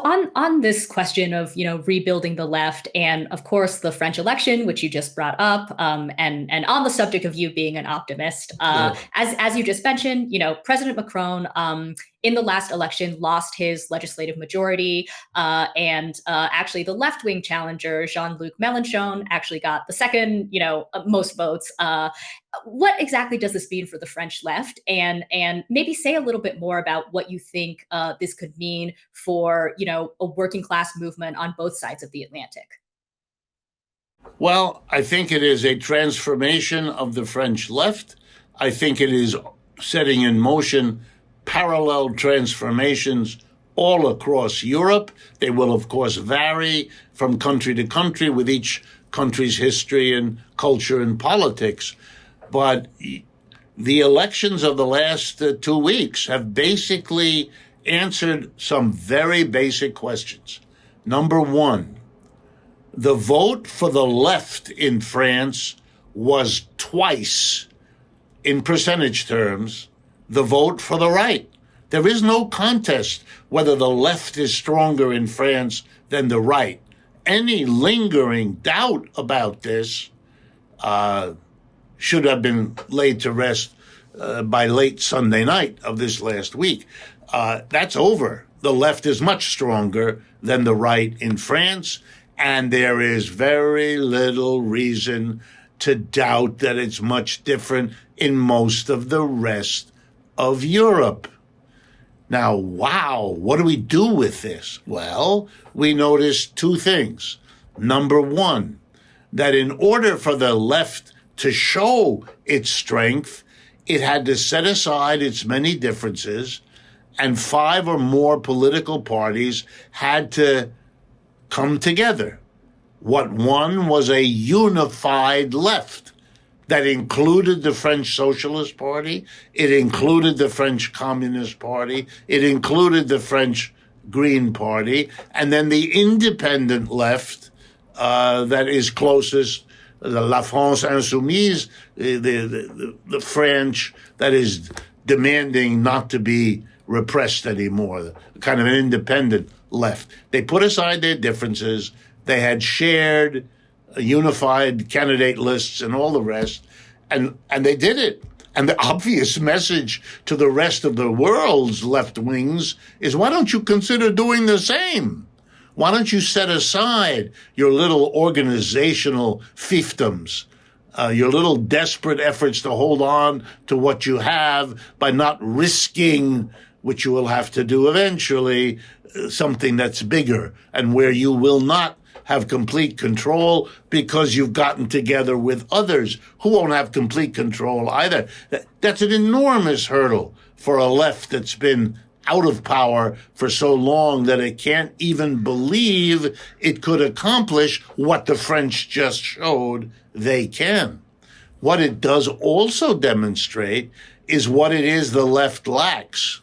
on this question of rebuilding the left, and of course the French election, which you just brought up, and on the subject of you being an optimist, Yeah. as you just mentioned, President Macron in the last election lost his legislative majority, and actually the left wing challenger Jean-Luc Mélenchon actually got the second most votes. What exactly does this mean for the French left, and maybe say a little bit more about what you think this could mean for a working class movement on both sides of the Atlantic? Well, I think it is a transformation of the French left. I think it is setting in motion parallel transformations all across Europe. They will, of course, vary from country to country with each country's history and culture and politics. But the elections of the last 2 weeks have basically answered some very basic questions. Number one, the vote for the left in France was twice, in percentage terms, the vote for the right. There is no contest whether the left is stronger in France than the right. Any lingering doubt about this should have been laid to rest by late Sunday night of this last week. That's over. The left is much stronger than the right in France, and there is very little reason to doubt that it's much different in most of the rest of Europe. Now, wow, what do we do with this? Well, we noticed two things. Number one, that in order for the left to show its strength, it had to set aside its many differences, and 5 or more political parties had to come together. What won was a unified left that included the French Socialist Party, it included the French Communist Party, it included the French Green Party, and then the independent left that is closest, the La France Insoumise, the French that is demanding not to be repressed anymore, kind of an independent left. They put aside their differences. They had shared unified candidate lists and all the rest, and they did it. And the obvious message to the rest of the world's left wings is, why don't you consider doing the same? Why don't you set aside your little organizational fiefdoms, your little desperate efforts to hold on to what you have by not risking, which you will have to do eventually, something that's bigger and where you will not have complete control because you've gotten together with others who won't have complete control either. That's an enormous hurdle for a left that's been out of power for so long that it can't even believe it could accomplish what the French just showed they can. What it does also demonstrate is what it is the left lacks.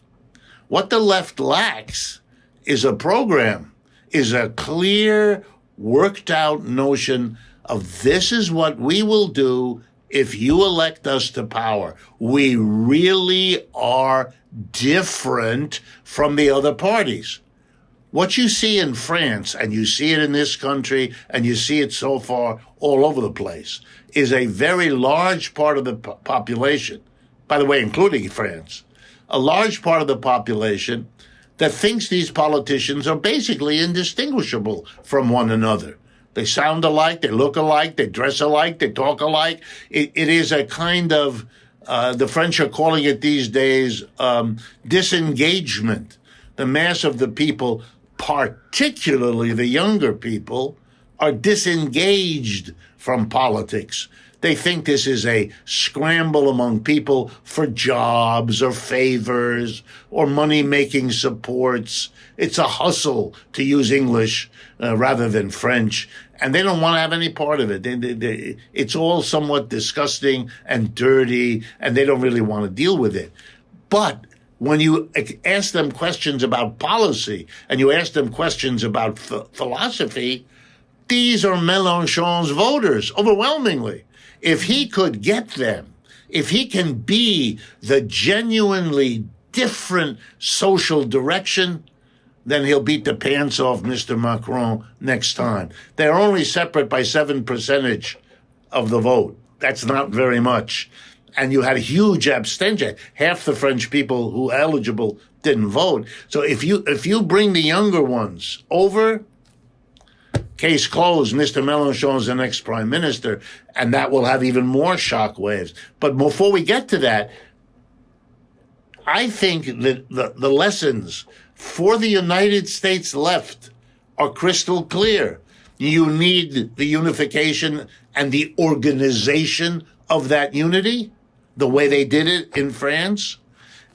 What the left lacks is a program, is a clear, worked out notion of, this is what we will do if you elect us to power. We really are different from the other parties. What you see in France, and you see it in this country, and you see it so far all over the place, is a very large part of the population, by the way, including France, a large part of the population that thinks these politicians are basically indistinguishable from one another. They sound alike, they look alike, they dress alike, they talk alike. It is a kind of, the French are calling it these days, disengagement. The mass of the people, particularly the younger people, are disengaged from politics. They think this is a scramble among people for jobs or favors or money-making supports. It's a hustle, to use English rather than French, and they don't want to have any part of it. It's all somewhat disgusting and dirty, and they don't really want to deal with it. But when you ask them questions about policy and you ask them questions about philosophy, these are Mélenchon's voters, overwhelmingly. If he could get them, if he can be the genuinely different social direction, then he'll beat the pants off Mr. Macron next time. They're only separate by 7% of the vote. That's not very much. And you had a huge abstention. Half the French people who are eligible didn't vote. So if you bring the younger ones over, case closed, Mr. Mélenchon is the next prime minister, and that will have even more shock waves. But before we get to that, I think that the lessons for the United States left are crystal clear. You need the unification and the organization of that unity, the way they did it in France.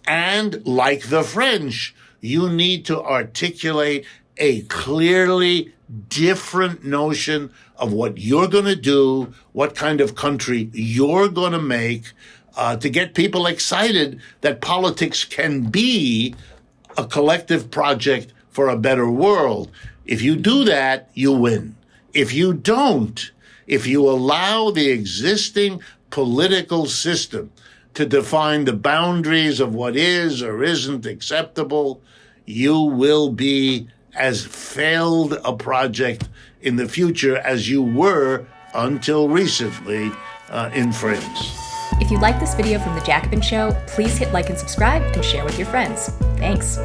And like the French, you need to articulate a clearly different notion of what you're going to do, what kind of country you're going to make, to get people excited that politics can be a collective project for a better world. If you do that, you win. If you don't, if you allow the existing political system to define the boundaries of what is or isn't acceptable, you will be as failed a project in the future as you were until recently in France. If you like this video from The Jacobin Show, please hit like and subscribe and share with your friends. Thanks.